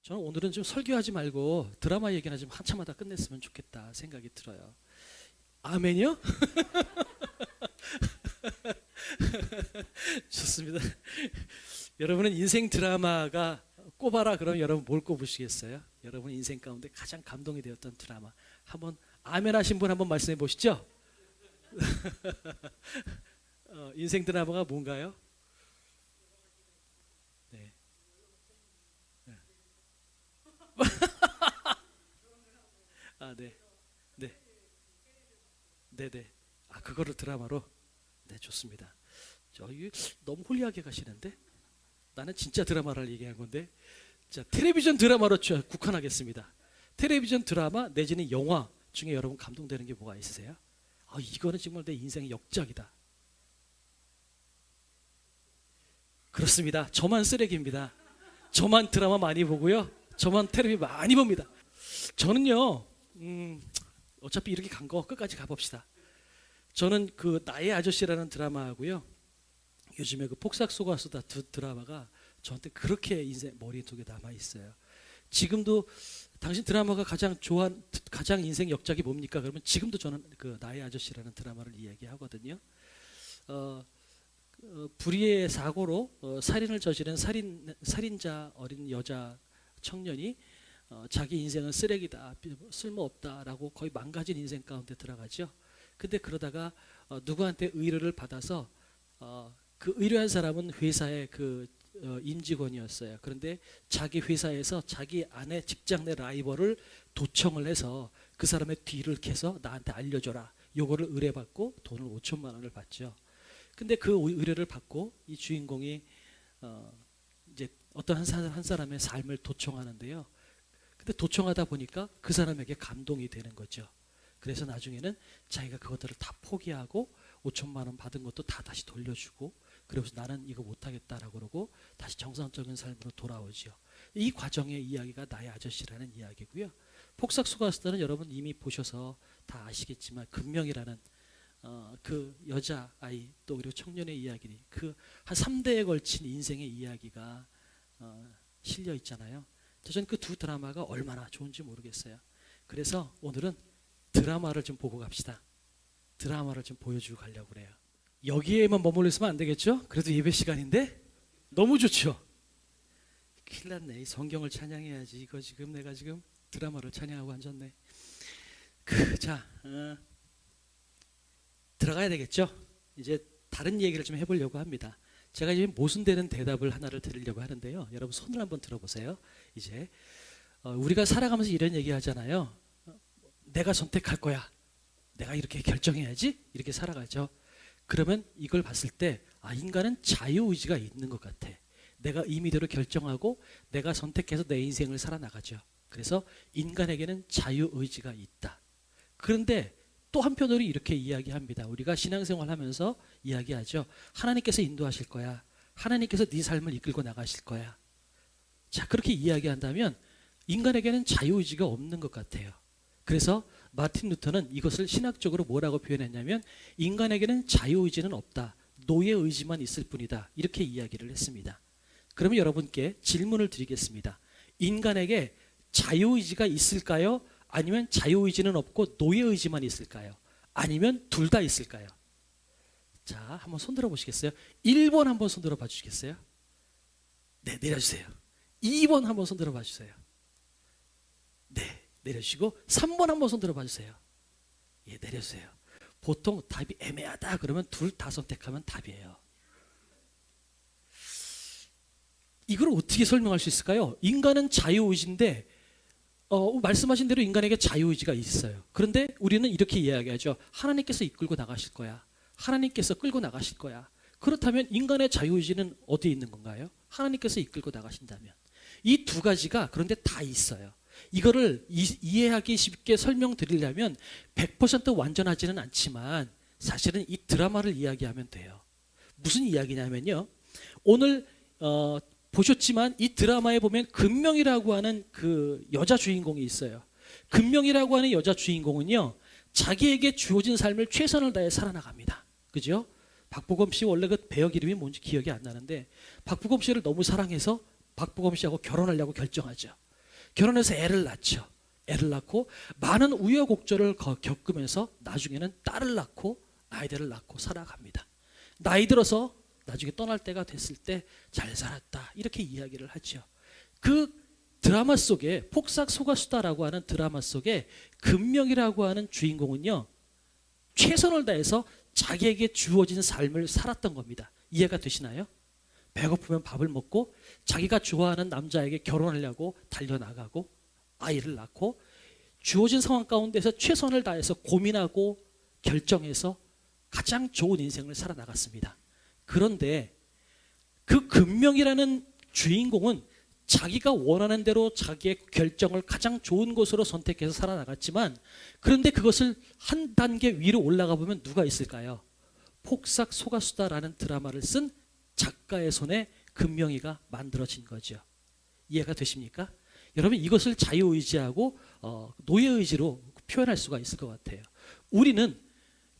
저는 오늘은 좀 설교하지 말고 드라마 얘기나 좀 한참 하다 끝냈으면 좋겠다 생각이 들어요. 아멘이요? 좋습니다. 여러분은 인생 드라마가 꼽아라 그러면 여러분 뭘 꼽으시겠어요? 여러분 인생 가운데 가장 감동이 되었던 드라마 한번 아멘 하신 분 한번 말씀해 보시죠. 인생 드라마가 뭔가요? 네. 아, 네. 네. 네, 네. 아, 그거를 드라마로. 네, 좋습니다. 저기 너무 홀리하게 가시는데 나는 진짜 드라마를 얘기한 건데. 자, 텔레비전 드라마로 국한하겠습니다. 텔레비전 드라마 내지는 영화 중에 여러분 감동되는 게 뭐가 있으세요? 아, 이거는 정말 내 인생의 역작이다. 그렇습니다. 저만 쓰레기입니다. 저만 드라마 많이 보고요. 저만 텔레비 많이 봅니다. 저는요, 어차피 이렇게 간 거 끝까지 가봅시다. 저는 그 나의 아저씨라는 드라마하고요. 요즘에 그 폭삭 속았수다 드라마가 저한테 그렇게 인생 머릿속에 남아 있어요. 지금도 당신 드라마가 가장 인생 역작이 뭡니까? 그러면 지금도 저는 그 나의 아저씨라는 드라마를 이야기하거든요. 불의의 사고로 살인을 저지른 살인자 어린 여자 청년이 자기 인생은 쓰레기다, 쓸모없다라고 거의 망가진 인생 가운데 들어가죠. 근데 그러다가 누구한테 의뢰를 받아서 그 의뢰한 사람은 회사의 그 임직원이었어요. 그런데 자기 회사에서 자기 아내 직장 내 라이벌을 도청을 해서 그 사람의 뒤를 캐서 나한테 알려줘라. 요거를 의뢰받고 돈을 5천만 원을 받죠. 근데 그 의뢰를 받고 이 주인공이 이제 어떤 한 사람의 삶을 도청하는데요. 근데 도청하다 보니까 그 사람에게 감동이 되는 거죠. 그래서 나중에는 자기가 그것들을 다 포기하고 5천만 원 받은 것도 다 다시 돌려주고 그러면서 나는 이거 못하겠다라고 그러고 다시 정상적인 삶으로 돌아오죠. 이 과정의 이야기가 나의 아저씨라는 이야기고요. 폭삭 속았수다는 여러분 이미 보셔서 다 아시겠지만 금명이라는 그 여자아이 또 그리고 청년의 이야기 그 한 3대에 걸친 인생의 이야기가 실려 있잖아요. 저는 그 두 드라마가 얼마나 좋은지 모르겠어요. 그래서 오늘은 드라마를 좀 보고 갑시다. 드라마를 좀 보여주고 가려고 그래요. 여기에만 머물러 있으면 안 되겠죠? 그래도 예배 시간인데 너무 좋죠. 큰일 났네. 이 성경을 찬양해야지. 이거 지금 내가 지금 드라마를 찬양하고 앉았네. 자, 들어가야 되겠죠? 이제 다른 얘기를 좀 해보려고 합니다. 제가 이제 모순되는 대답을 하나를 드리려고 하는데요. 여러분 손을 한번 들어보세요. 이제 우리가 살아가면서 이런 얘기 하잖아요. 내가 선택할 거야. 내가 이렇게 결정해야지. 이렇게 살아가죠. 그러면 이걸 봤을 때 인간은 자유의지가 있는 것 같아. 내가 임의대로 결정하고 내가 선택해서 내 인생을 살아나가죠. 그래서 인간에게는 자유의지가 있다. 그런데 또 한편으로 이렇게 이야기합니다. 우리가 신앙생활 하면서 이야기하죠. 하나님께서 인도하실 거야. 하나님께서 네 삶을 이끌고 나가실 거야. 자, 그렇게 이야기한다면 인간에게는 자유의지가 없는 것 같아요. 그래서 마틴 루터는 이것을 신학적으로 뭐라고 표현했냐면 인간에게는 자유의지는 없다. 노예의지만 있을 뿐이다. 이렇게 이야기를 했습니다. 그러면 여러분께 질문을 드리겠습니다. 인간에게 자유의지가 있을까요? 아니면 자유의지는 없고 노예의지만 있을까요? 아니면 둘 다 있을까요? 자, 한번 손 들어 보시겠어요? 1번 한번 손 들어 봐 주시겠어요? 네, 내려주세요. 2번 한번 손 들어 봐 주세요. 네, 내려주시고 3번 한번 손 들어 봐 주세요. 예, 내려주세요. 보통 답이 애매하다 그러면 둘 다 선택하면 답이에요. 이걸 어떻게 설명할 수 있을까요? 인간은 자유의지인데 말씀하신 대로 인간에게 자유의지가 있어요. 그런데 우리는 이렇게 이야기하죠. 하나님께서 이끌고 나가실 거야. 하나님께서 끌고 나가실 거야. 그렇다면 인간의 자유의지는 어디에 있는 건가요? 하나님께서 이끌고 나가신다면. 이 두 가지가 그런데 다 있어요. 이거를 이해하기 쉽게 설명드리려면 100% 완전하지는 않지만 사실은 이 드라마를 이야기하면 돼요. 무슨 이야기냐면요. 오늘 보셨지만 이 드라마에 보면 금명이라고 하는 그 여자 주인공이 있어요. 금명이라고 하는 여자 주인공은요. 자기에게 주어진 삶을 최선을 다해 살아나갑니다. 그죠? 박보검 씨 원래 그 배역 이름이 뭔지 기억이 안 나는데 박보검 씨를 너무 사랑해서 박보검 씨하고 결혼하려고 결정하죠. 결혼해서 애를 낳죠. 애를 낳고 많은 우여곡절을 겪으면서 나중에는 딸을 낳고 아이들을 낳고 살아갑니다. 나이 들어서 나중에 떠날 때가 됐을 때 잘 살았다 이렇게 이야기를 하죠. 그 드라마 속에 폭삭 소가수다라고 하는 드라마 속에 금명이라고 하는 주인공은요, 최선을 다해서 자기에게 주어진 삶을 살았던 겁니다. 이해가 되시나요? 배고프면 밥을 먹고 자기가 좋아하는 남자에게 결혼하려고 달려나가고 아이를 낳고 주어진 상황 가운데서 최선을 다해서 고민하고 결정해서 가장 좋은 인생을 살아나갔습니다. 그런데 그 금명이라는 주인공은 자기가 원하는 대로 자기의 결정을 가장 좋은 곳으로 선택해서 살아나갔지만, 그런데 그것을 한 단계 위로 올라가 보면 누가 있을까요? 폭삭 소가수다라는 드라마를 쓴 작가의 손에 금명이가 만들어진 거죠. 이해가 되십니까? 여러분, 이것을 자유의지하고 노예의지로 표현할 수가 있을 것 같아요. 우리는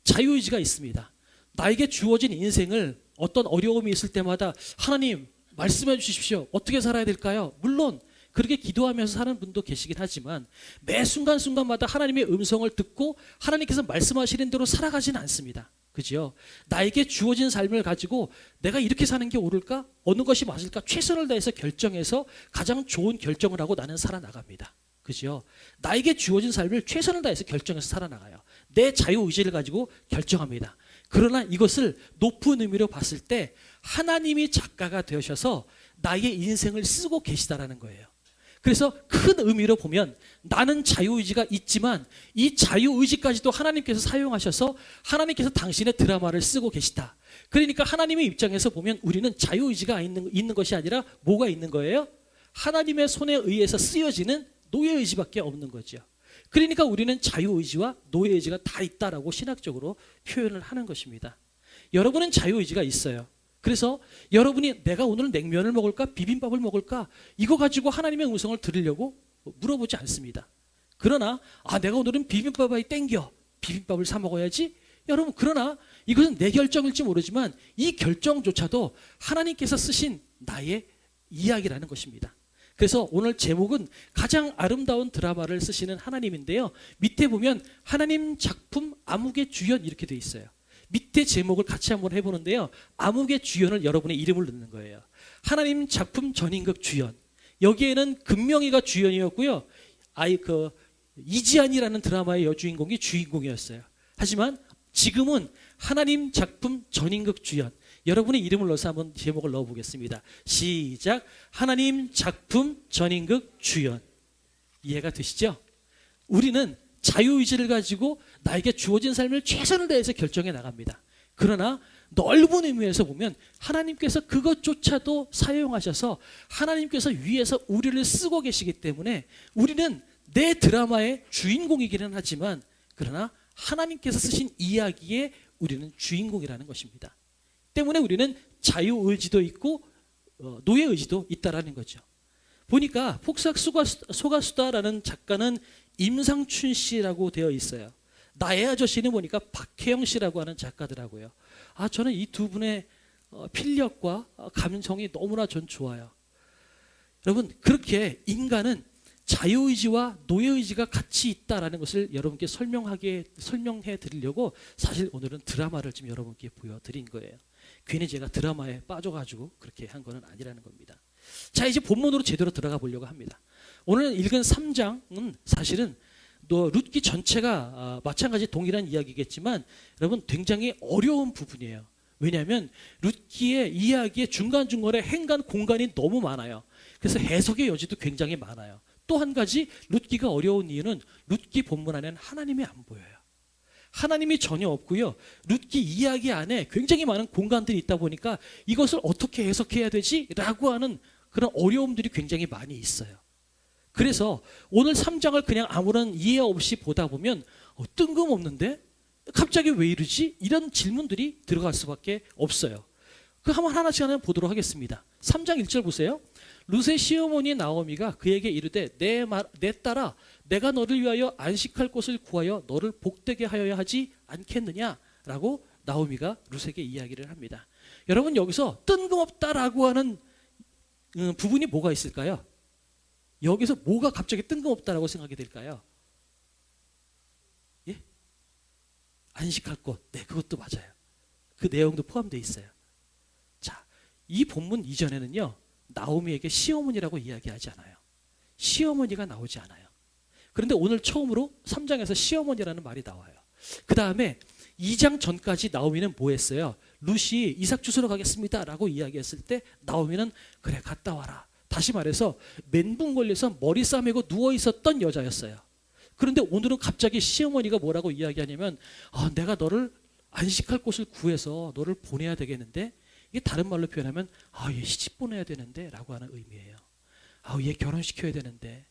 자유의지가 있습니다. 나에게 주어진 인생을 어떤 어려움이 있을 때마다 하나님 말씀해 주십시오. 어떻게 살아야 될까요? 물론 그렇게 기도하면서 사는 분도 계시긴 하지만 매 순간순간마다 하나님의 음성을 듣고 하나님께서 말씀하시는 대로 살아가지는 않습니다. 그죠? 나에게 주어진 삶을 가지고 내가 이렇게 사는 게 옳을까? 어느 것이 맞을까? 최선을 다해서 결정해서 가장 좋은 결정을 하고 나는 살아나갑니다. 그죠? 나에게 주어진 삶을 최선을 다해서 결정해서 살아나가요. 내 자유의지를 가지고 결정합니다. 그러나 이것을 높은 의미로 봤을 때 하나님이 작가가 되셔서 나의 인생을 쓰고 계시다라는 거예요. 그래서 큰 의미로 보면 나는 자유의지가 있지만 이 자유의지까지도 하나님께서 사용하셔서 하나님께서 당신의 드라마를 쓰고 계시다. 그러니까 하나님의 입장에서 보면 우리는 자유의지가 있는 것이 아니라 뭐가 있는 거예요? 하나님의 손에 의해서 쓰여지는 노예의지밖에 없는 거죠. 그러니까 우리는 자유의지와 노예의지가 다 있다라고 신학적으로 표현을 하는 것입니다. 여러분은 자유의지가 있어요. 그래서 여러분이 내가 오늘 냉면을 먹을까 비빔밥을 먹을까 이거 가지고 하나님의 음성을 들으려고 물어보지 않습니다. 그러나 내가 오늘은 비빔밥이 땡겨 비빔밥을 사 먹어야지. 여러분, 그러나 이것은 내 결정일지 모르지만 이 결정조차도 하나님께서 쓰신 나의 이야기라는 것입니다. 그래서 오늘 제목은 가장 아름다운 드라마를 쓰시는 하나님인데요, 밑에 보면 하나님 작품 암흑의 주연 이렇게 돼 있어요. 밑에 제목을 같이 한번 해보는데요, 암흑의 주연을 여러분의 이름을 넣는 거예요. 하나님 작품 전인극 주연. 여기에는 금명이가 주연이었고요, 이지안이라는 드라마의 여주인공이 주인공이었어요. 하지만 지금은 하나님 작품 전인극 주연. 여러분의 이름을 넣어서 한번 제목을 넣어보겠습니다. 시작. 하나님 작품 전인극 주연. 이해가 되시죠? 우리는 자유의지를 가지고 나에게 주어진 삶을 최선을 다해서 결정해 나갑니다. 그러나 넓은 의미에서 보면 하나님께서 그것조차도 사용하셔서 하나님께서 위에서 우리를 쓰고 계시기 때문에 우리는 내 드라마의 주인공이기는 하지만 그러나 하나님께서 쓰신 이야기에 우리는 주인공이라는 것입니다. 때문에 우리는 자유의지도 있고 노예의지도 있다라는 거죠. 보니까 폭삭 소가수다라는 작가는 임상춘 씨라고 되어 있어요. 나의 아저씨는 보니까 박혜영 씨라고 하는 작가더라고요. 저는 이 두 분의 필력과 감성이 너무나 전 좋아요. 여러분, 그렇게 인간은 자유의지와 노예의지가 같이 있다라는 것을 여러분께 설명해 드리려고 사실 오늘은 드라마를 좀 여러분께 보여드린 거예요. 괜히 제가 드라마에 빠져가지고 그렇게 한 건 아니라는 겁니다. 자, 이제 본문으로 제대로 들어가 보려고 합니다. 오늘 읽은 3장은 사실은 룻기 전체가 마찬가지 동일한 이야기겠지만 여러분 굉장히 어려운 부분이에요. 왜냐하면 룻기의 이야기의 중간중간에 행간 공간이 너무 많아요. 그래서 해석의 여지도 굉장히 많아요. 또 한 가지 룻기가 어려운 이유는 룻기 본문 안에는 하나님이 안 보여요. 하나님이 전혀 없고요. 룻기 이야기 안에 굉장히 많은 공간들이 있다 보니까 이것을 어떻게 해석해야 되지? 라고 하는 그런 어려움들이 굉장히 많이 있어요. 그래서 오늘 3장을 그냥 아무런 이해 없이 보다 보면 뜬금없는데? 갑자기 왜 이러지? 이런 질문들이 들어갈 수밖에 없어요. 한번 하나씩 하나 보도록 하겠습니다. 3장 1절 보세요. 룻의 시어머니 나오미가 그에게 이르되 내 딸아 내가 너를 위하여 안식할 곳을 구하여 너를 복되게 하여야 하지 않겠느냐라고 나오미가 룻에게 이야기를 합니다. 여러분, 여기서 뜬금없다라고 하는 부분이 뭐가 있을까요? 여기서 뭐가 갑자기 뜬금없다라고 생각이 될까요? 예? 안식할 곳. 네, 그것도 맞아요. 그 내용도 포함되어 있어요. 자, 이 본문 이전에는요, 나오미에게 시어머니라고 이야기하지 않아요. 시어머니가 나오지 않아요. 그런데 오늘 처음으로 3장에서 시어머니라는 말이 나와요. 그 다음에 2장 전까지 나오미는 뭐 했어요? 룻이 이삭 주스러 가겠습니다 라고 이야기했을 때 나오미는 그래 갔다 와라. 다시 말해서 멘붕 걸려서 머리 싸매고 누워 있었던 여자였어요. 그런데 오늘은 갑자기 시어머니가 뭐라고 이야기하냐면 내가 너를 안식할 곳을 구해서 너를 보내야 되겠는데, 이게 다른 말로 표현하면 얘 시집 보내야 되는데 라고 하는 의미예요. 얘 결혼시켜야 되는데,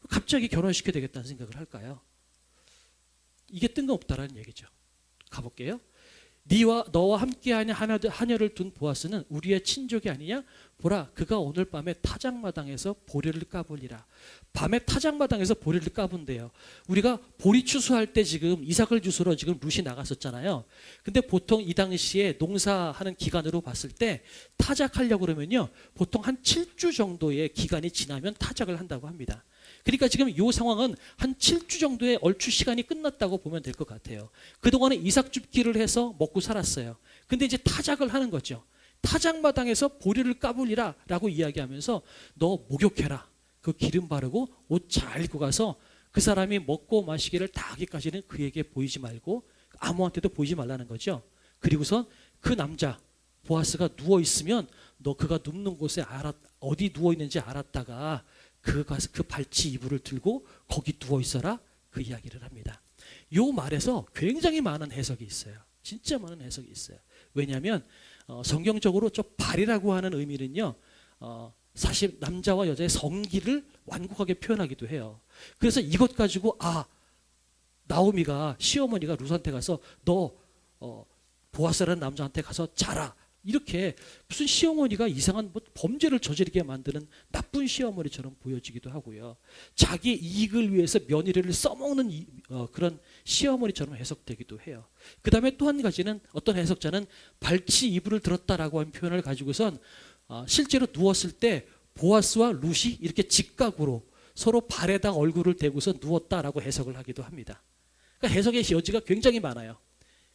갑자기 결혼시켜야 되겠다는 생각을 할까요? 이게 뜬금없다라는 얘기죠. 가볼게요. 너와 함께하냐 하녀를 둔 보아스는 우리의 친족이 아니냐? 보라, 그가 오늘 밤에 타작마당에서 보리를 까불리라. 밤에 타작마당에서 보리를 까분대요. 우리가 보리 추수할 때 지금 이삭을 주스러 지금 룻이 나갔었잖아요. 근데 보통 이 당시에 농사하는 기간으로 봤을 때 타작하려고 그러면요, 보통 한 7주 정도의 기간이 지나면 타작을 한다고 합니다. 그러니까 지금 이 상황은 한 7주 정도의 얼추 시간이 끝났다고 보면 될 것 같아요. 그동안에 이삭 줍기를 해서 먹고 살았어요. 근데 이제 타작을 하는 거죠. 타작마당에서 보리를 까불리라 라고 이야기하면서 너 목욕해라. 그 기름 바르고 옷 잘 입고 가서 그 사람이 먹고 마시기를 다 하기까지는 그에게 보이지 말고 아무한테도 보이지 말라는 거죠. 그리고선 그 남자 보아스가 누워 있으면 너 그가 눕는 곳에 어디 누워 있는지 알았다가 그 발치 이불을 들고 거기 누워 있어라, 그 이야기를 합니다. 요 말에서 굉장히 많은 해석이 있어요. 진짜 많은 해석이 있어요. 왜냐하면 성경적으로 저 발이라고 하는 의미는요, 사실 남자와 여자의 성기를 완곡하게 표현하기도 해요. 그래서 이것 가지고 나오미가 시어머니가 룻한테 가서 너 보아스라는 남자한테 가서 자라, 이렇게 무슨 시어머니가 이상한 범죄를 저지르게 만드는 나쁜 시어머니처럼 보여지기도 하고요. 자기 이익을 위해서 며느리를 써먹는 그런 시어머니처럼 해석되기도 해요. 그 다음에 또 한 가지는 어떤 해석자는 발치 이불을 들었다라고 하는 표현을 가지고선 실제로 누웠을 때 보아스와 룻이 이렇게 직각으로 서로 발에다 얼굴을 대고서 누웠다라고 해석을 하기도 합니다. 그러니까 해석의 여지가 굉장히 많아요.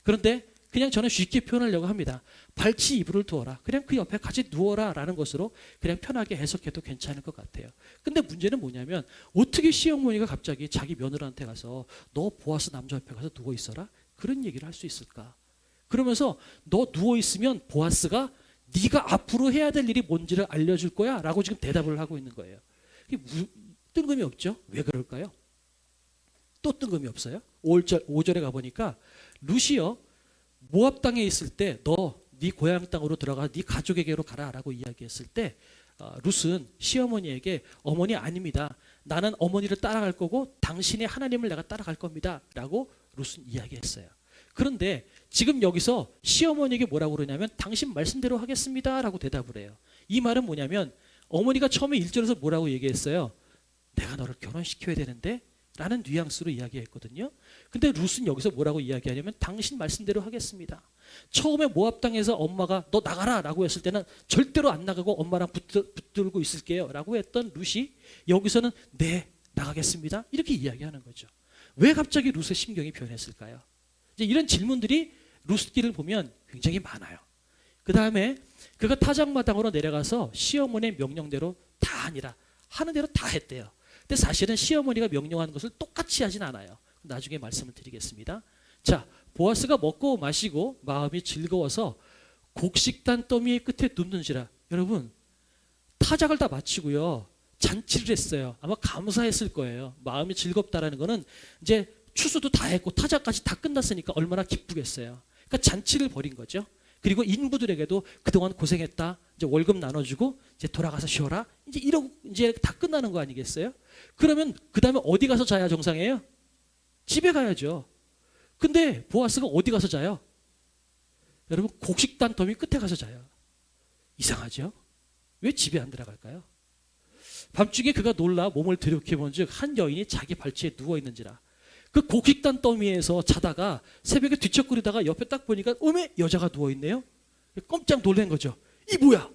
그런데 그냥 저는 쉽게 표현하려고 합니다. 발치 이불을 두어라. 그냥 그 옆에 같이 누워라 라는 것으로 그냥 편하게 해석해도 괜찮을 것 같아요. 근데 문제는 뭐냐면 어떻게 시어머니가 갑자기 자기 며느리한테 가서 너 보아스 남자 옆에 가서 누워 있어라? 그런 얘기를 할 수 있을까? 그러면서 너 누워 있으면 보아스가 네가 앞으로 해야 될 일이 뭔지를 알려줄 거야 라고 지금 대답을 하고 있는 거예요. 이게 뜬금이 없죠? 왜 그럴까요? 또 뜬금이 없어요? 5절에 가보니까 룻이요, 모압 땅에 있을 때 너 네 고향 땅으로 들어가 네 가족에게로 가라라고 이야기했을 때 룻은 시어머니에게 어머니 아닙니다. 나는 어머니를 따라갈 거고 당신의 하나님을 내가 따라갈 겁니다 라고 룻은 이야기했어요. 그런데 지금 여기서 시어머니에게 뭐라고 그러냐면 당신 말씀대로 하겠습니다 라고 대답을 해요. 이 말은 뭐냐면 어머니가 처음에 1절에서 뭐라고 얘기했어요? 내가 너를 결혼시켜야 되는데 라는 뉘앙스로 이야기했거든요. 근데 룻은 여기서 뭐라고 이야기하냐면 당신 말씀대로 하겠습니다. 처음에 모압 땅에서 엄마가 너 나가라 라고 했을 때는 절대로 안 나가고 엄마랑 붙들고 있을게요 라고 했던 룻이 여기서는 네 나가겠습니다 이렇게 이야기하는 거죠. 왜 갑자기 룻의 심경이 변했을까요? 이제 이런 질문들이 룻기를 보면 굉장히 많아요. 그 다음에 그가 타작마당으로 내려가서 시어머니의 명령대로 다 아니라 하는 대로 다 했대요. 근데 사실은 시어머니가 명령하는 것을 똑같이 하진 않아요. 나중에 말씀을 드리겠습니다. 자, 보아스가 먹고 마시고 마음이 즐거워서 곡식단 더미의 끝에 눕는지라. 여러분, 타작을 다 마치고요, 잔치를 했어요. 아마 감사했을 거예요. 마음이 즐겁다라는 거는 이제 추수도 다 했고 타작까지 다 끝났으니까 얼마나 기쁘겠어요. 그러니까 잔치를 벌인 거죠. 그리고 인부들에게도 그동안 고생했다, 이제 월급 나눠주고 이제 돌아가서 쉬어라, 이제 이러고 이제 다 끝나는 거 아니겠어요? 그러면 그 다음에 어디 가서 자야 정상이에요? 집에 가야죠. 근데 보아스가 어디 가서 자요? 여러분, 곡식단 더미 끝에 가서 자요. 이상하죠? 왜 집에 안 들어갈까요? 밤중에 그가 놀라 몸을 들이켜본즉 한 여인이 자기 발치에 누워 있는지라. 그 곡식단 더미에서 자다가 새벽에 뒤척거리다가 옆에 딱 보니까 어메, 여자가 누워 있네요. 깜짝 놀란 거죠. 이 뭐야?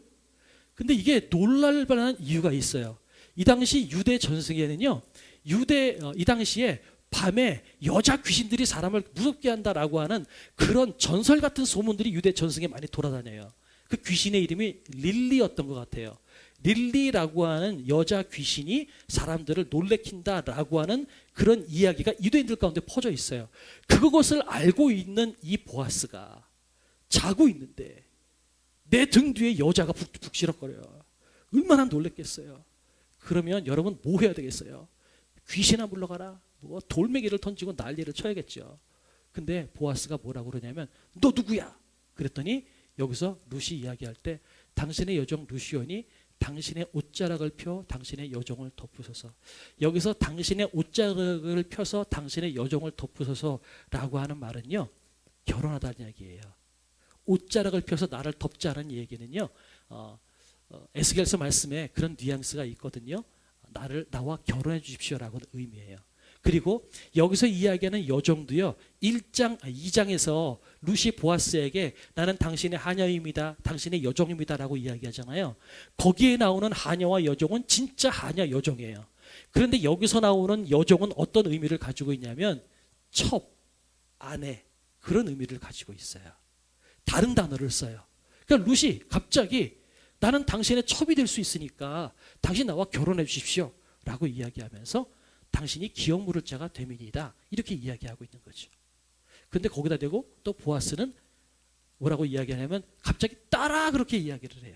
근데 이게 놀랄 만한 이유가 있어요. 이 당시 유대 전승에는요, 이 당시에 밤에 여자 귀신들이 사람을 무섭게 한다라고 하는 그런 전설 같은 소문들이 유대 전승에 많이 돌아다녀요. 그 귀신의 이름이 릴리였던 것 같아요. 릴리라고 하는 여자 귀신이 사람들을 놀래킨다라고 하는 그런 이야기가 유대인들 가운데 퍼져 있어요. 그것을 알고 있는 이 보아스가 자고 있는데 내 등 뒤에 여자가 북시럭거려요. 얼마나 놀랬겠어요. 그러면 여러분 뭐 해야 되겠어요? 귀신아 물러가라. 뭐 돌멩이를 던지고 난리를 쳐야겠죠. 근데 보아스가 뭐라고 그러냐면 너 누구야? 그랬더니 여기서 루시 이야기할 때 당신의 여종 루시온이 당신의 옷자락을 펴 당신의 여종을 덮으소서. 여기서 당신의 옷자락을 펴서 당신의 여종을 덮으소서라고 하는 말은요, 결혼하다는 이야기예요. 옷자락을 펴서 나를 덮자는 얘기는요, 에스겔서 말씀에 그런 뉘앙스가 있거든요. 나와 결혼해 주십시오라고 하는 의미예요. 그리고 여기서 이야기하는 여종도요, 2장에서 루시 보아스에게 나는 당신의 하녀입니다, 당신의 여종입니다 라고 이야기하잖아요. 거기에 나오는 하녀와 여종은 진짜 하녀 여종이에요. 그런데 여기서 나오는 여종은 어떤 의미를 가지고 있냐면 첩, 아내, 그런 의미를 가지고 있어요. 다른 단어를 써요. 그러니까 루시 갑자기 나는 당신의 첩이 될 수 있으니까 당신 나와 결혼해 주십시오 라고 이야기하면서 당신이 기억 물을 자가 되민이다, 이렇게 이야기하고 있는 거죠. 근데 거기다 대고 또 보아스는 뭐라고 이야기하냐면 갑자기 따라, 그렇게 이야기를 해요.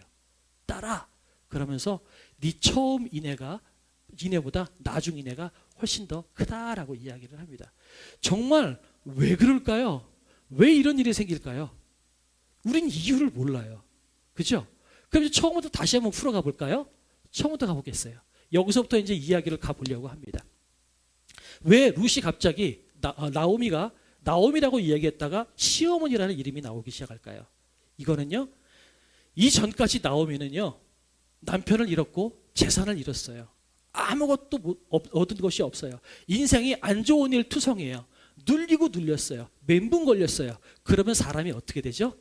따라. 그러면서 네 처음 이내보다 나중 이내가 훨씬 더 크다라고 이야기를 합니다. 정말 왜 그럴까요? 왜 이런 일이 생길까요? 우린 이유를 몰라요. 그죠? 그럼 이제 처음부터 다시 한번 풀어가 볼까요? 처음부터 가보겠어요. 여기서부터 이제 이야기를 가보려고 합니다. 왜 루시 갑자기 나오미가 나오미라고 이야기했다가 시어머니라는 이름이 나오기 시작할까요? 이거는요, 이전까지 나오미는요, 남편을 잃었고 재산을 잃었어요. 아무것도 얻은 것이 없어요. 인생이 안 좋은 일 투성이에요. 눌리고 눌렸어요. 멘붕 걸렸어요. 그러면 사람이 어떻게 되죠?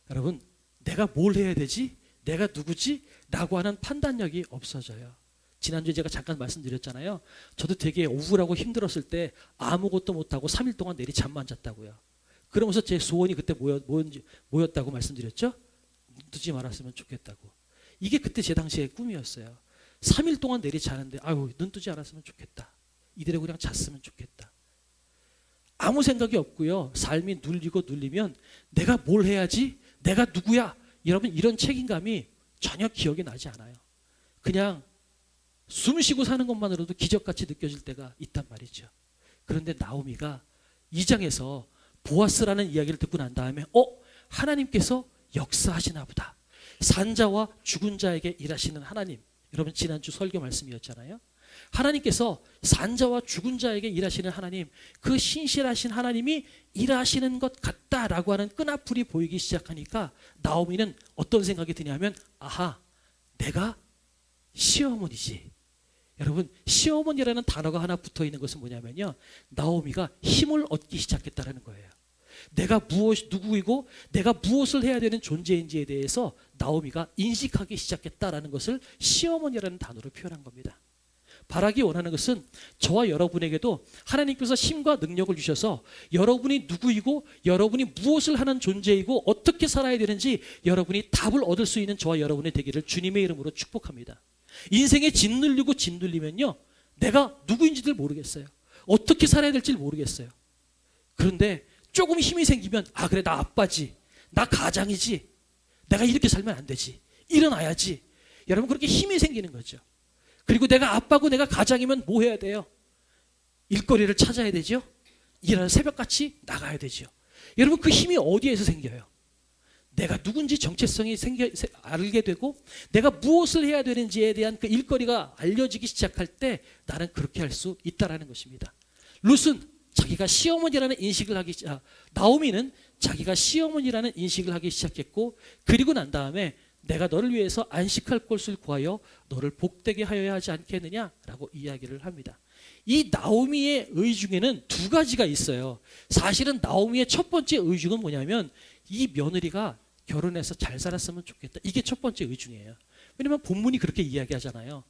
여러분, 내가 뭘 해야 되지? 내가 누구지? 라고 하는 판단력이 없어져요. 지난주에 제가 잠깐 말씀드렸잖아요. 저도 되게 우울하고 힘들었을 때 아무것도 못하고 3일 동안 내리 잠만 잤다고요. 그러면서 제 소원이 그때 뭐였다고 말씀드렸죠? 뜨지 말았으면 좋겠다고. 이게 그때 제 당시의 꿈이었어요. 3일 동안 내리 자는데 아유, 눈 뜨지 않았으면 좋겠다. 이대로 그냥 잤으면 좋겠다. 아무 생각이 없고요. 삶이 눌리고 눌리면 내가 뭘 해야지? 내가 누구야? 여러분, 이런 책임감이 전혀 기억이 나지 않아요. 그냥 숨 쉬고 사는 것만으로도 기적같이 느껴질 때가 있단 말이죠. 그런데 나오미가 2장에서 보아스라는 이야기를 듣고 난 다음에 하나님께서 역사하시나 보다. 산자와 죽은 자에게 일하시는 하나님. 여러분, 지난주 설교 말씀이었잖아요. 하나님께서 산자와 죽은 자에게 일하시는 하나님, 그 신실하신 하나님이 일하시는 것 같다라고 하는 끈앞풀이 보이기 시작하니까 나오미는 어떤 생각이 드냐면, 아하, 내가 시어머니지. 여러분, 시어머니라는 단어가 하나 붙어 있는 것은 뭐냐면요, 나오미가 힘을 얻기 시작했다는 거예요. 내가 누구이고 내가 무엇을 해야 되는 존재인지에 대해서 나오미가 인식하기 시작했다라는 것을 시어머니라는 단어로 표현한 겁니다. 바라기 원하는 것은 저와 여러분에게도 하나님께서 힘과 능력을 주셔서 여러분이 누구이고 여러분이 무엇을 하는 존재이고 어떻게 살아야 되는지 여러분이 답을 얻을 수 있는 저와 여러분의 되기를 주님의 이름으로 축복합니다. 인생에 짓눌리면요, 내가 누구인지를 모르겠어요. 어떻게 살아야 될지 모르겠어요. 그런데 조금 힘이 생기면 그래, 나 아빠지, 나 가장이지, 내가 이렇게 살면 안 되지, 일어나야지. 여러분, 그렇게 힘이 생기는 거죠. 그리고 내가 아빠고 내가 가장이면 뭐 해야 돼요? 일거리를 찾아야 되죠. 일하는 새벽같이 나가야 되죠. 여러분, 그 힘이 어디에서 생겨요? 내가 누군지 정체성이 알게 되고 내가 무엇을 해야 되는지에 대한 그 일거리가 알려지기 시작할 때 나는 그렇게 할 수 있다라는 것입니다. 룻은 자기가 시어머니라는 나오미는 자기가 시어머니라는 인식을 하기 시작했고, 그리고 난 다음에 내가 너를 위해서 안식할 곳을 구하여 너를 복되게 하여야 하지 않겠느냐라고 이야기를 합니다. 이 나오미의 의중에는 두 가지가 있어요. 사실은 나오미의 첫 번째 의중은 뭐냐면 이 며느리가 결혼해서 잘 살았으면 좋겠다. 이게 첫 번째 의중이에요. 왜냐하면 본문이 그렇게 이야기하잖아요.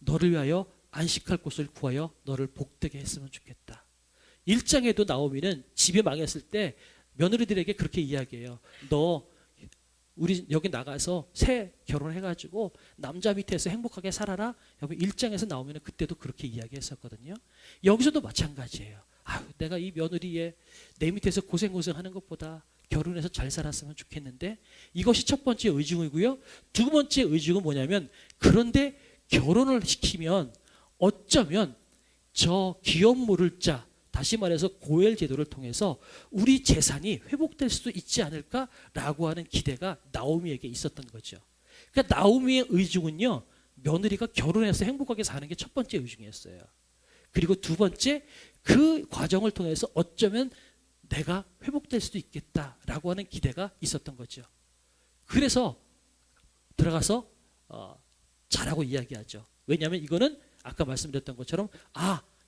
너를 위하여 안식할 곳을 구하여 너를 복되게 했으면 좋겠다. 1장에도 나오미는 집이 망했을 때 며느리들에게 그렇게 이야기해요. 너 우리 여기 나가서 새 결혼해가지고 남자 밑에서 행복하게 살아라. 여러분 1장에서 나오면 그때도 그렇게 이야기했었거든요. 여기서도 마찬가지예요. 아유, 내가 이 며느리에 내 밑에서 고생하는 것보다 결혼해서 잘 살았으면 좋겠는데, 이것이 첫 번째 의중이고요. 두 번째 의중은 뭐냐면, 그런데 결혼을 시키면 어쩌면 저 기업 물을 자, 다시 말해서 고엘 제도를 통해서 우리 재산이 회복될 수도 있지 않을까라고 하는 기대가 나오미에게 있었던 거죠. 그러니까 나오미의 의중은요, 며느리가 결혼해서 행복하게 사는 게 첫 번째 의중이었어요. 그리고 두 번째, 그 과정을 통해서 어쩌면 내가 회복될 수도 있겠다라고 하는 기대가 있었던 거죠. 그래서 들어가서 잘하고 이야기하죠. 왜냐하면 이거는 아까 말씀드렸던 것처럼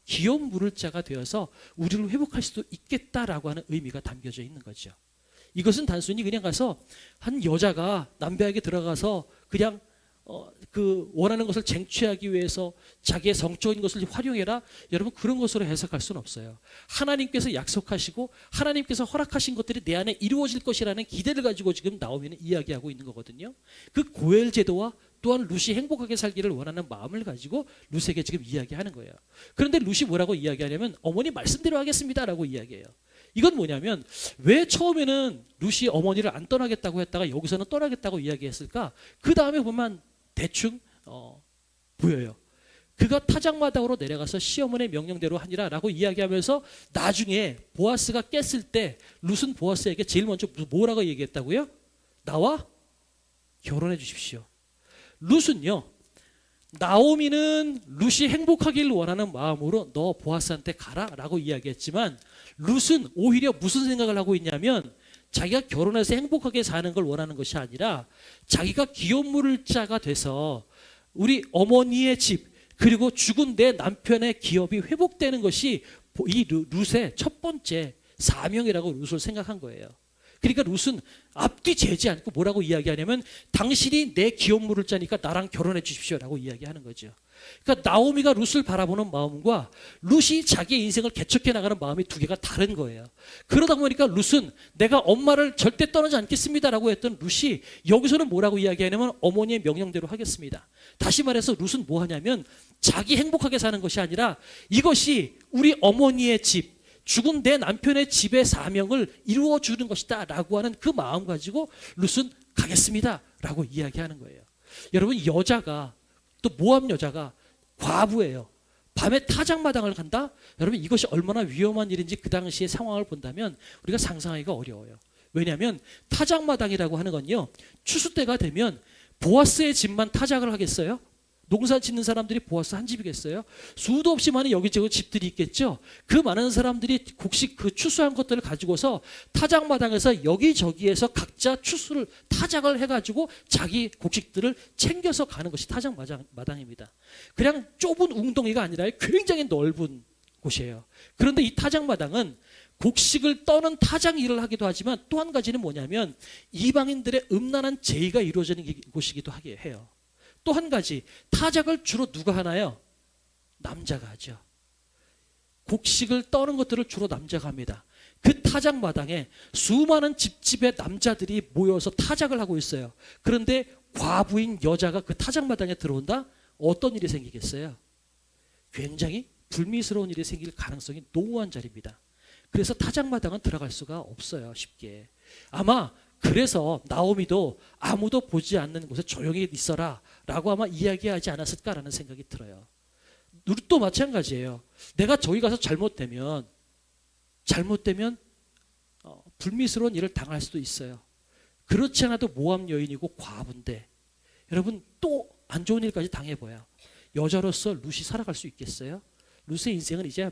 기업 물을 자가 되어서 우리를 회복할 수도 있겠다라고 하는 의미가 담겨져 있는 거죠. 이것은 단순히 그냥 가서 한 여자가 남편에게 들어가서 그냥 그 원하는 것을 쟁취하기 위해서 자기의 성적인 것을 활용해라, 여러분 그런 것으로 해석할 수는 없어요. 하나님께서 약속하시고 하나님께서 허락하신 것들이 내 안에 이루어질 것이라는 기대를 가지고 지금 나오미는 이야기하고 있는 거거든요. 그 고엘 제도와 또한 룻이 행복하게 살기를 원하는 마음을 가지고 룻에게 지금 이야기하는 거예요. 그런데 룻이 뭐라고 이야기하냐면, 어머니 말씀대로 하겠습니다라고 이야기해요. 이건 뭐냐면, 왜 처음에는 룻이 어머니를 안 떠나겠다고 했다가 여기서는 떠나겠다고 이야기했을까? 그 다음에 보면 대충 보여요. 그가 타작마당으로 내려가서 시어머니의 명령대로 하니라 라고 이야기하면서 나중에 보아스가 깼을 때 룻은 보아스에게 제일 먼저 뭐라고 얘기했다고요? 나와 결혼해 주십시오. 룻은요, 나오미는 룻이 행복하기를 원하는 마음으로 너 보아스한테 가라 라고 이야기했지만, 룻은 오히려 무슨 생각을 하고 있냐면, 자기가 결혼해서 행복하게 사는 걸 원하는 것이 아니라 자기가 기업 물을 자가 돼서 우리 어머니의 집, 그리고 죽은 내 남편의 기업이 회복되는 것이 이 룻의 첫 번째 사명이라고 룻을 생각한 거예요. 그러니까 룻은 앞뒤 재지 않고 뭐라고 이야기하냐면, 당신이 내 기업 물을 자니까 나랑 결혼해 주십시오라고 이야기하는 거죠. 그러니까 나오미가 룻을 바라보는 마음과 룻이 자기의 인생을 개척해 나가는 마음이 두 개가 다른 거예요. 그러다 보니까 룻은 내가 엄마를 절대 떠나지 않겠습니다라고 했던 룻이 여기서는 뭐라고 이야기하냐면, 어머니의 명령대로 하겠습니다. 다시 말해서 룻은 뭐 하냐면, 자기 행복하게 사는 것이 아니라 이것이 우리 어머니의 집, 죽은 내 남편의 집의 사명을 이루어 주는 것이다 라고 하는 그 마음 가지고 룻은 가겠습니다 라고 이야기하는 거예요. 여러분, 여자가, 또 모압 여자가 과부예요. 밤에 타작마당을 간다? 여러분, 이것이 얼마나 위험한 일인지 그 당시의 상황을 본다면 우리가 상상하기가 어려워요. 왜냐하면 타작마당이라고 하는 건요, 추수 때가 되면 보아스의 집만 타작을 하겠어요? 농사 짓는 사람들이 보아스 한 집이겠어요? 수도 없이 많은 여기저기 집들이 있겠죠. 그 많은 사람들이 곡식 그 추수한 것들을 가지고서 타작마당에서 여기저기에서 각자 추수를 타작을 해가지고 자기 곡식들을 챙겨서 가는 것이 타작마당입니다. 그냥 좁은 웅덩이가 아니라 굉장히 넓은 곳이에요. 그런데 이 타작마당은 곡식을 떠는 타작 일을 하기도 하지만, 또 한 가지는 뭐냐면 이방인들의 음란한 제의가 이루어지는 곳이기도 하게 해요. 또 한 가지, 타작을 주로 누가 하나요? 남자가 하죠. 곡식을 떠는 것들을 주로 남자가 합니다. 그 타작 마당에 수많은 집집의 남자들이 모여서 타작을 하고 있어요. 그런데 과부인 여자가 그 타작 마당에 들어온다? 어떤 일이 생기겠어요? 굉장히 불미스러운 일이 생길 가능성이 농후한 자리입니다. 그래서 타작 마당은 들어갈 수가 없어요, 쉽게. 아마 그래서 나오미도 아무도 보지 않는 곳에 조용히 있어라 라고 아마 이야기하지 않았을까라는 생각이 들어요. 룻도 마찬가지예요. 내가 저기 가서 잘못되면 불미스러운 일을 당할 수도 있어요. 그렇지 않아도 모압 여인이고 과부인데, 여러분 또 안 좋은 일까지 당해봐요. 여자로서 룻이 살아갈 수 있겠어요? 룻의 인생은 이제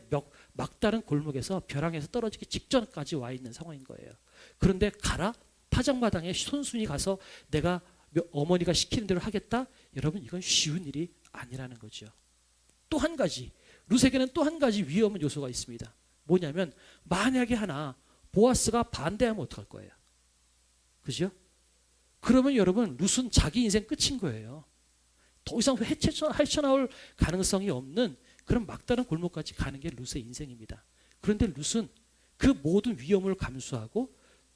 막다른 골목에서 벼랑에서 떨어지기 직전까지 와 있는 상황인 거예요. 그런데 가라? 타작마당에 손순이 가서 내가 어머니가 시키는 대로 하겠다? 여러분, 이건 쉬운 일이 아니라는 거죠. 또 한 가지, 룻에게는 또 한 가지 위험한 요소가 있습니다. 뭐냐면, 만약에 하나 보아스가 반대하면 어떡할 거예요? 그죠? 그러면 여러분, 룻은 자기 인생 끝인 거예요. 더 이상 헤쳐나올 가능성이 없는 그런 막다른 골목까지 가는 게 룻의 인생입니다. 그런데 룻은 그 모든 위험을 감수하고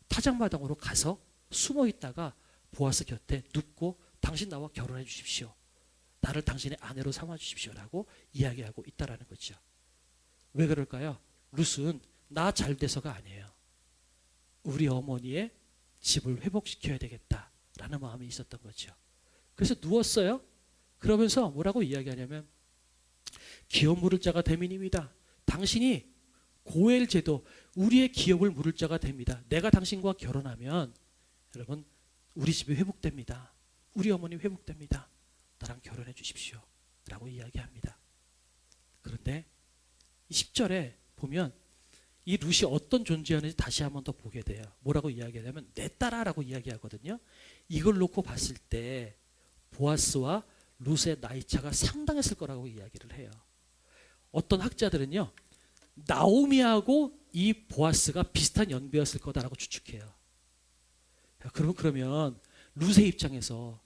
타작마당으로 가서 숨어 있다가 보아스 곁에 눕고 당신 나와 결혼해 주십시오. 나를 당신의 아내로 삼아 주십시오라고 이야기하고 있다라는 거죠. 왜 그럴까요? 룻은 나 잘 돼서가 아니에요. 우리 어머니의 집을 회복시켜야 되겠다라는 마음이 있었던 거죠. 그래서 누웠어요. 그러면서 뭐라고 이야기하냐면 기업 물을 자가 대민입니다. 당신이 고엘 제도 우리의 기업을 물을 자가 됩니다. 내가 당신과 결혼하면 여러분 우리 집이 회복됩니다. 우리 어머니 회복됩니다. 나랑 결혼해 주십시오 라고 이야기합니다. 그런데 10절에 보면 이 룻이 어떤 존재였는지 다시 한번 더 보게 돼요. 뭐라고 이야기하냐면 내 딸아라고 이야기하거든요. 이걸 놓고 봤을 때 보아스와 룻의 나이차가 상당했을 거라고 이야기를 해요. 어떤 학자들은요, 나오미하고 이 보아스가 비슷한 연배였을 거다라고 추측해요. 그러면 룻의 입장에서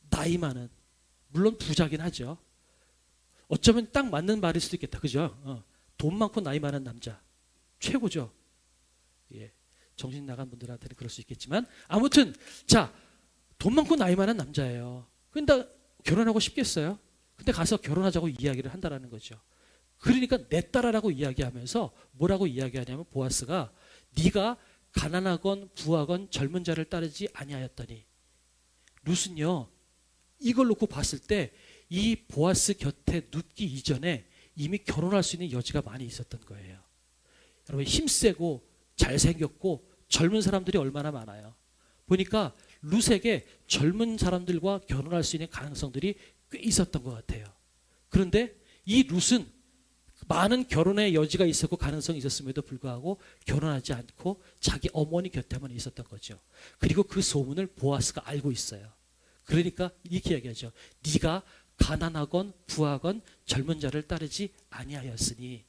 나이 많은, 물론 부자긴 하죠. 어쩌면 딱 맞는 말일 수도 있겠다. 그죠? 돈 많고 나이 많은 남자 최고죠. 예, 정신 나간 분들한테는 그럴 수 있겠지만 아무튼 자, 돈 많고 나이 많은 남자예요. 근데 결혼하고 싶겠어요? 근데 가서 결혼하자고 이야기를 한다라는 거죠. 그러니까 내 딸아라고 이야기하면서 뭐라고 이야기하냐면 보아스가 네가 가난하건 부하건 젊은 자를 따르지 아니하였더니 룻은요 이걸 놓고 봤을 때 이 보아스 곁에 눕기 이전에 이미 결혼할 수 있는 여지가 많이 있었던 거예요. 여러분 힘세고 잘생겼고 젊은 사람들이 얼마나 많아요. 보니까 룻에게 젊은 사람들과 결혼할 수 있는 가능성들이 꽤 있었던 것 같아요. 그런데 이 룻은 많은 결혼의 여지가 있었고 가능성이 있었음에도 불구하고 결혼하지 않고 자기 어머니 곁에만 있었던 거죠. 그리고 그 소문을 보아스가 알고 있어요. 그러니까 이렇게 이야기하죠. 네가 가난하건 부하건 젊은 자를 따르지 아니하였으니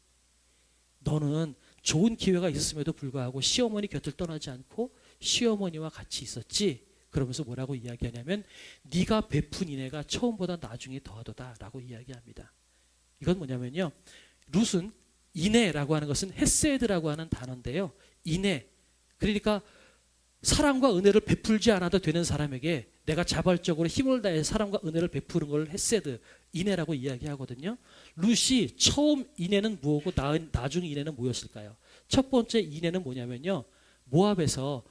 너는 좋은 기회가 있었음에도 불구하고 시어머니 곁을 떠나지 않고 시어머니와 같이 있었지. 그러면서 뭐라고 이야기하냐면 네가 베푼 인애가 처음보다 나중에 더하도다라고 이야기합니다. 이건 뭐냐면요. 룻은 인애라고 하는 것은 헤세드라고 하는 단어인데요. 인애, 그러니까 사랑과 은혜를 베풀지 않아도 되는 사람에게 내가 자발적으로 힘을 다해 사랑과 은혜를 베푸는 걸 헤세드, 인애라고 이야기하거든요. 룻이 처음 인애는 뭐고 나중 인애는 뭐였을까요? 첫 번째 인애는 뭐냐면요. 모압에서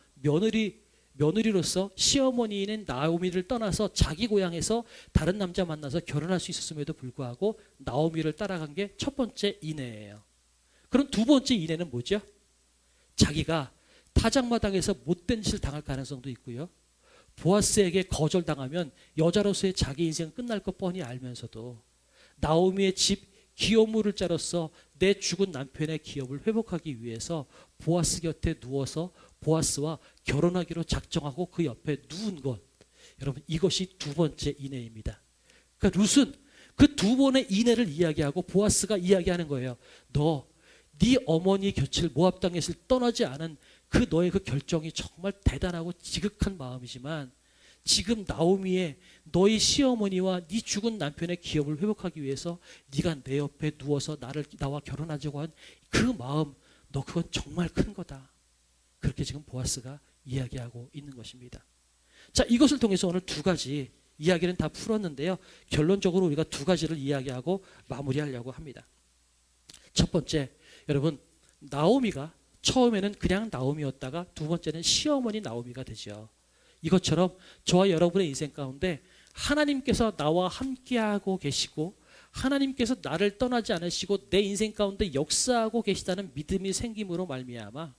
며느리로서 시어머니인 나오미를 떠나서 자기 고향에서 다른 남자 만나서 결혼할 수 있었음에도 불구하고 나오미를 따라간 게 첫 번째 인애예요. 그럼 두 번째 인애는 뭐죠? 자기가 타작마당에서 못된 짓을 당할 가능성도 있고요. 보아스에게 거절당하면 여자로서의 자기 인생은 끝날 것 뻔히 알면서도 나오미의 집 기업 물을 자로서 내 죽은 남편의 기업을 회복하기 위해서 보아스 곁에 누워서 보아스와 결혼하기로 작정하고 그 옆에 누운 것. 여러분 이것이 두 번째 인애입니다. 그러니까 룻은 그 두 번의 인애를 이야기하고 보아스가 이야기하는 거예요. 네 어머니 곁을 모압 땅에서 떠나지 않은 그 너의 그 결정이 정말 대단하고 지극한 마음이지만 지금 나오미의 너희 시어머니와 네 죽은 남편의 기업을 회복하기 위해서 네가 내 옆에 누워서 나와 결혼하자고 한 그 마음, 너 그건 정말 큰 거다. 그렇게 지금 보아스가 이야기하고 있는 것입니다. 자, 이것을 통해서 오늘 두 가지 이야기는 다 풀었는데요. 결론적으로 우리가 두 가지를 이야기하고 마무리하려고 합니다. 첫 번째, 여러분 나오미가 처음에는 그냥 나오미였다가 두 번째는 시어머니 나오미가 되죠. 이것처럼 저와 여러분의 인생 가운데 하나님께서 나와 함께하고 계시고 하나님께서 나를 떠나지 않으시고 내 인생 가운데 역사하고 계시다는 믿음이 생김으로 말미암아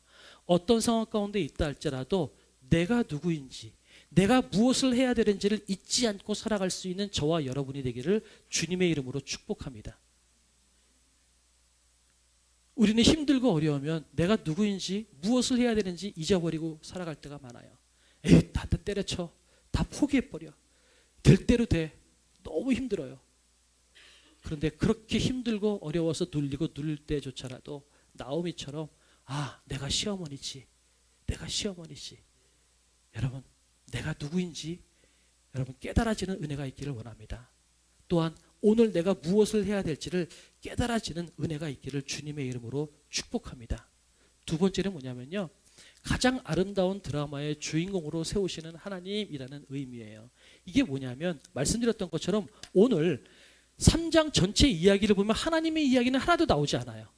어떤 상황 가운데 있다 할지라도 내가 누구인지 내가 무엇을 해야 되는지를 잊지 않고 살아갈 수 있는 저와 여러분이 되기를 주님의 이름으로 축복합니다. 우리는 힘들고 어려우면 내가 누구인지 무엇을 해야 되는지 잊어버리고 살아갈 때가 많아요. 에이, 다 때려쳐. 다 포기해버려. 될 대로 돼. 너무 힘들어요. 그런데 그렇게 힘들고 어려워서 눌리고 눌릴 때조차라도 나오미처럼 내가 시어머니지. 내가 시어머니지. 여러분 내가 누구인지 여러분 깨달아지는 은혜가 있기를 원합니다. 또한 오늘 내가 무엇을 해야 될지를 깨달아지는 은혜가 있기를 주님의 이름으로 축복합니다. 두 번째는 뭐냐면요, 가장 아름다운 드라마의 주인공으로 세우시는 하나님이라는 의미예요. 이게 뭐냐면 말씀드렸던 것처럼 오늘 3장 전체 이야기를 보면 하나님의 이야기는 하나도 나오지 않아요.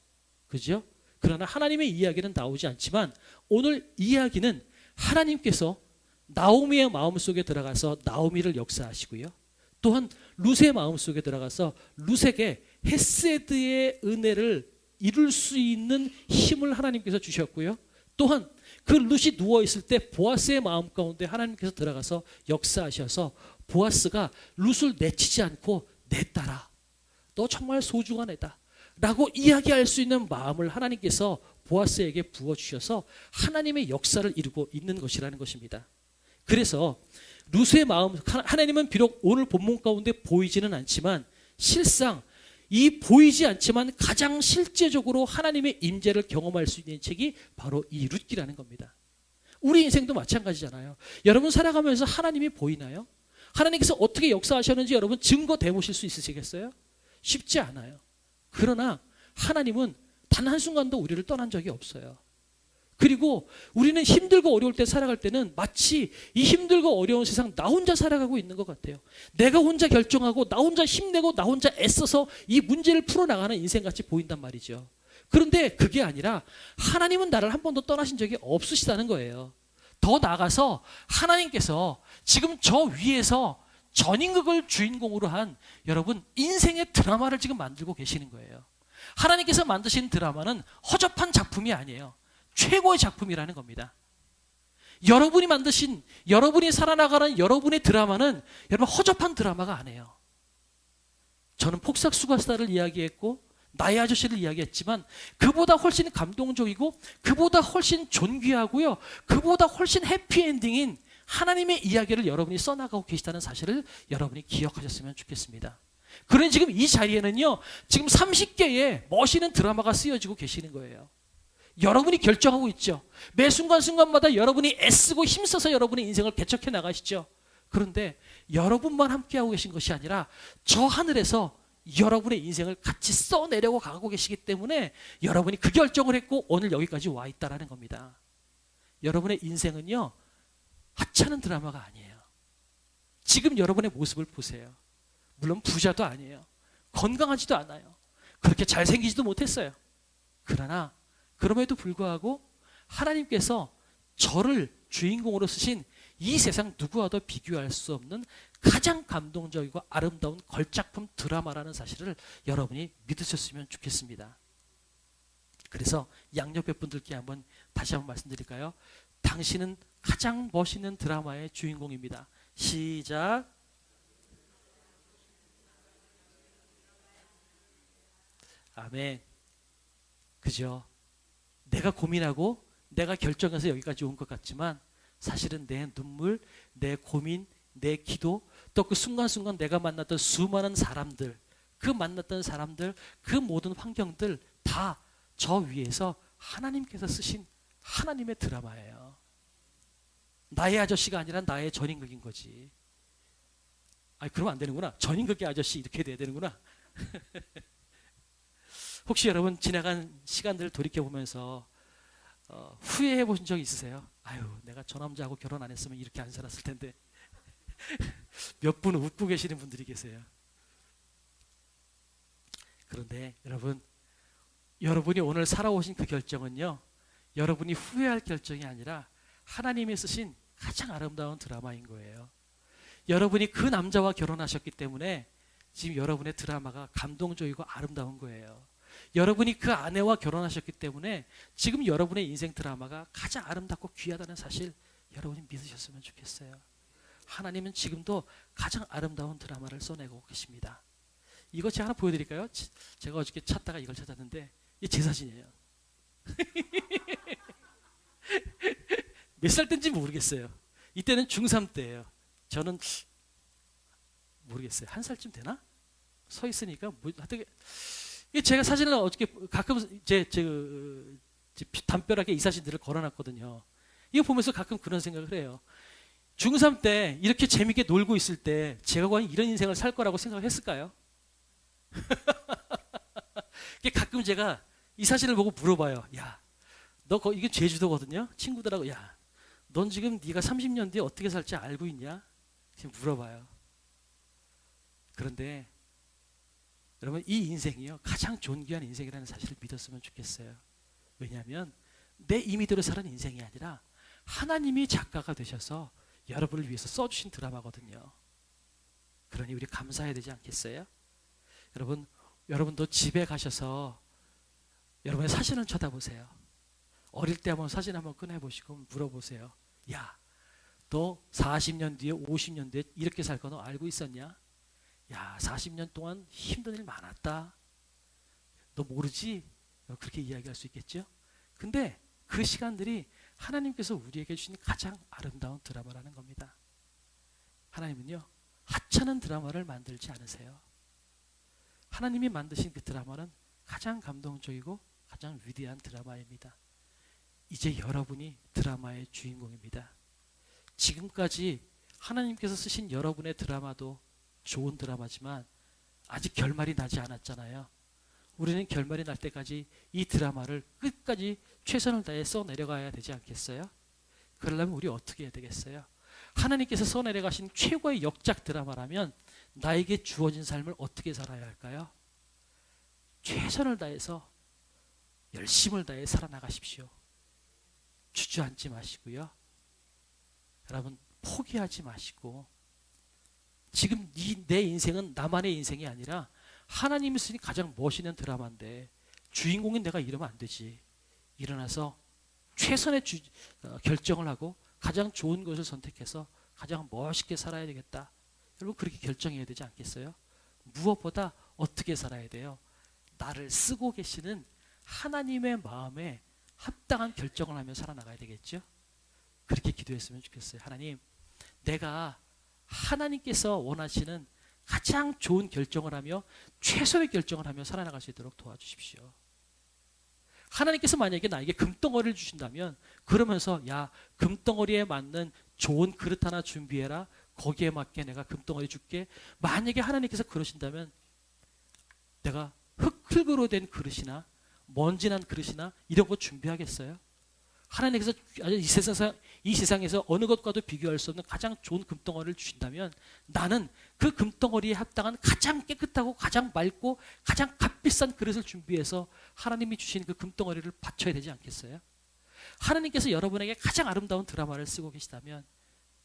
그죠? 그러나 하나님의 이야기는 나오지 않지만 오늘 이야기는 하나님께서 나오미의 마음속에 들어가서 나오미를 역사하시고요. 또한 룻의 마음속에 들어가서 룻에게 헤세드의 은혜를 이룰 수 있는 힘을 하나님께서 주셨고요. 또한 그 룻이 누워있을 때 보아스의 마음 가운데 하나님께서 들어가서 역사하셔서 보아스가 룻을 내치지 않고 내 딸아, 너 정말 소중한 애다 라고 이야기할 수 있는 마음을 하나님께서 보아스에게 부어주셔서 하나님의 역사를 이루고 있는 것이라는 것입니다. 그래서 룻의 마음, 하나님은 비록 오늘 본문 가운데 보이지는 않지만 실상 이 보이지 않지만 가장 실제적으로 하나님의 임재를 경험할 수 있는 책이 바로 이 룻기라는 겁니다. 우리 인생도 마찬가지잖아요. 여러분 살아가면서 하나님이 보이나요? 하나님께서 어떻게 역사하셨는지 여러분 증거 대보실 수 있으시겠어요? 쉽지 않아요. 그러나 하나님은 단 한순간도 우리를 떠난 적이 없어요. 그리고 우리는 힘들고 어려울 때 살아갈 때는 마치 이 힘들고 어려운 세상 나 혼자 살아가고 있는 것 같아요. 내가 혼자 결정하고 나 혼자 힘내고 나 혼자 애써서 이 문제를 풀어나가는 인생같이 보인단 말이죠. 그런데 그게 아니라 하나님은 나를 한 번도 떠나신 적이 없으시다는 거예요. 더 나아가서 하나님께서 지금 저 위에서 전인극을 주인공으로 한 여러분 인생의 드라마를 지금 만들고 계시는 거예요. 하나님께서 만드신 드라마는 허접한 작품이 아니에요. 최고의 작품이라는 겁니다. 여러분이 만드신, 여러분이 살아나가는 여러분의 드라마는 여러분 허접한 드라마가 아니에요. 저는 폭삭수가스다를 이야기했고 나의 아저씨를 이야기했지만 그보다 훨씬 감동적이고 그보다 훨씬 존귀하고요, 그보다 훨씬 해피엔딩인 하나님의 이야기를 여러분이 써나가고 계시다는 사실을 여러분이 기억하셨으면 좋겠습니다. 그러니 지금 이 자리에는요, 지금 30개의 멋있는 드라마가 쓰여지고 계시는 거예요. 여러분이 결정하고 있죠. 매 순간순간마다 여러분이 애쓰고 힘써서 여러분의 인생을 개척해 나가시죠. 그런데 여러분만 함께하고 계신 것이 아니라 저 하늘에서 여러분의 인생을 같이 써내려고 가고 계시기 때문에 여러분이 그 결정을 했고 오늘 여기까지 와 있다는 겁니다. 여러분의 인생은요, 하찮은 드라마가 아니에요. 지금 여러분의 모습을 보세요. 물론 부자도 아니에요. 건강하지도 않아요. 그렇게 잘생기지도 못했어요. 그러나 그럼에도 불구하고 하나님께서 저를 주인공으로 쓰신 이 세상 누구와도 비교할 수 없는 가장 감동적이고 아름다운 걸작품 드라마라는 사실을 여러분이 믿으셨으면 좋겠습니다. 그래서 양옆에 분들께 한번 다시 한번 말씀드릴까요? 당신은 가장 멋있는 드라마의 주인공입니다. 시작. 아멘. 그죠? 내가 고민하고 내가 결정해서 여기까지 온 것 같지만 사실은 내 눈물, 내 고민, 내 기도, 또 그 순간순간 내가 만났던 수많은 사람들, 그 만났던 사람들, 그 모든 환경들 다 저 위에서 하나님께서 쓰신 하나님의 드라마예요. 나의 아저씨가 아니라 나의 전인극인 거지. 아니 그러면 안 되는구나. 전인극의 아저씨 이렇게 돼야 되는구나. 혹시 여러분 지나간 시간들을 돌이켜보면서 후회해 보신 적 있으세요? 아유, 내가 저 남자하고 결혼 안 했으면 이렇게 안 살았을 텐데. 몇 분 웃고 계시는 분들이 계세요. 그런데 여러분이 오늘 살아오신 그 결정은요, 여러분이 후회할 결정이 아니라 하나님이 쓰신 가장 아름다운 드라마인 거예요. 여러분이 그 남자와 결혼하셨기 때문에 지금 여러분의 드라마가 감동적이고 아름다운 거예요. 여러분이 그 아내와 결혼하셨기 때문에 지금 여러분의 인생 드라마가 가장 아름답고 귀하다는 사실 여러분이 믿으셨으면 좋겠어요. 하나님은 지금도 가장 아름다운 드라마를 써내고 계십니다. 이거 제가 하나 보여드릴까요? 제가 어저께 찾다가 이걸 찾았는데 이게 제 사진이에요. 몇 살 때인지 모르겠어요. 이때는 중3 때예요. 저는 모르겠어요. 한 살쯤 되나? 서 있으니까 하여튼 제가 사진을 어저께 가끔 제 담벼락에 이 사진들을 걸어놨거든요. 이거 보면서 가끔 그런 생각을 해요. 중3 때 이렇게 재밌게 놀고 있을 때 제가 과연 이런 인생을 살 거라고 생각을 했을까요? 가끔 제가 이 사진을 보고 물어봐요. 야, 너 이게 제주도거든요. 친구들하고 야, 넌 지금 네가 30년 뒤에 어떻게 살지 알고 있냐? 지금 물어봐요. 그런데 여러분 이 인생이요 가장 존귀한 인생이라는 사실을 믿었으면 좋겠어요. 왜냐하면 내 임의대로 사는 인생이 아니라 하나님이 작가가 되셔서 여러분을 위해서 써주신 드라마거든요. 그러니 우리 감사해야 되지 않겠어요? 여러분도 집에 가셔서 여러분의 사진을 쳐다보세요. 어릴 때 한번 사진 한번 꺼내보시고 물어보세요. 야, 너 40년 뒤에 50년 뒤에 이렇게 살 거 너 알고 있었냐? 야, 40년 동안 힘든 일 많았다. 너 모르지? 그렇게 이야기할 수 있겠죠? 근데 그 시간들이 하나님께서 우리에게 주신 가장 아름다운 드라마라는 겁니다. 하나님은요, 하찮은 드라마를 만들지 않으세요. 하나님이 만드신 그 드라마는 가장 감동적이고 가장 위대한 드라마입니다. 이제 여러분이 드라마의 주인공입니다. 지금까지 하나님께서 쓰신 여러분의 드라마도 좋은 드라마지만 아직 결말이 나지 않았잖아요. 우리는 결말이 날 때까지 이 드라마를 끝까지 최선을 다해 써내려가야 되지 않겠어요? 그러려면 우리 어떻게 해야 되겠어요? 하나님께서 써내려가신 최고의 역작 드라마라면 나에게 주어진 삶을 어떻게 살아야 할까요? 최선을 다해서 열심을 다해 살아나가십시오. 주저앉지 마시고요. 여러분 포기하지 마시고 지금 내 인생은 나만의 인생이 아니라 하나님이 쓰신 가장 멋있는 드라마인데 주인공인 내가 이러면 안 되지. 일어나서 최선의 결정을 하고 가장 좋은 것을 선택해서 가장 멋있게 살아야 되겠다. 여러분 그렇게 결정해야 되지 않겠어요? 무엇보다 어떻게 살아야 돼요? 나를 쓰고 계시는 하나님의 마음에 합당한 결정을 하며 살아나가야 되겠죠? 그렇게 기도했으면 좋겠어요. 하나님, 내가 하나님께서 원하시는 가장 좋은 결정을 하며 최소의 결정을 하며 살아나갈 수 있도록 도와주십시오. 하나님께서 만약에 나에게 금덩어리를 주신다면 그러면서 야, 금덩어리에 맞는 좋은 그릇 하나 준비해라. 거기에 맞게 내가 금덩어리 줄게. 만약에 하나님께서 그러신다면 내가 흙으로 된 그릇이나 먼지난 그릇이나 이런 거 준비하겠어요? 하나님께서 이 세상에서 어느 것과도 비교할 수 없는 가장 좋은 금덩어리를 주신다면 나는 그 금덩어리에 합당한 가장 깨끗하고 가장 맑고 가장 값비싼 그릇을 준비해서 하나님이 주신 그 금덩어리를 바쳐야 되지 않겠어요? 하나님께서 여러분에게 가장 아름다운 드라마를 쓰고 계시다면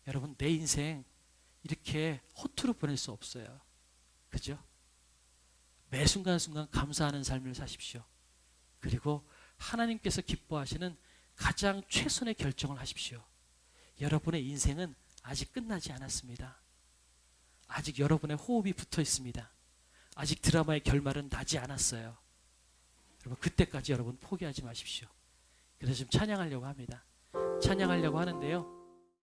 여러분 내 인생 이렇게 허투루 보낼 수 없어요. 그죠? 매 순간순간 감사하는 삶을 사십시오. 그리고 하나님께서 기뻐하시는 가장 최선의 결정을 하십시오. 여러분의 인생은 아직 끝나지 않았습니다. 아직 여러분의 호흡이 붙어 있습니다. 아직 드라마의 결말은 나지 않았어요. 여러분 그때까지 여러분 포기하지 마십시오. 그래서 지금 찬양하려고 합니다. 찬양하려고 하는데요.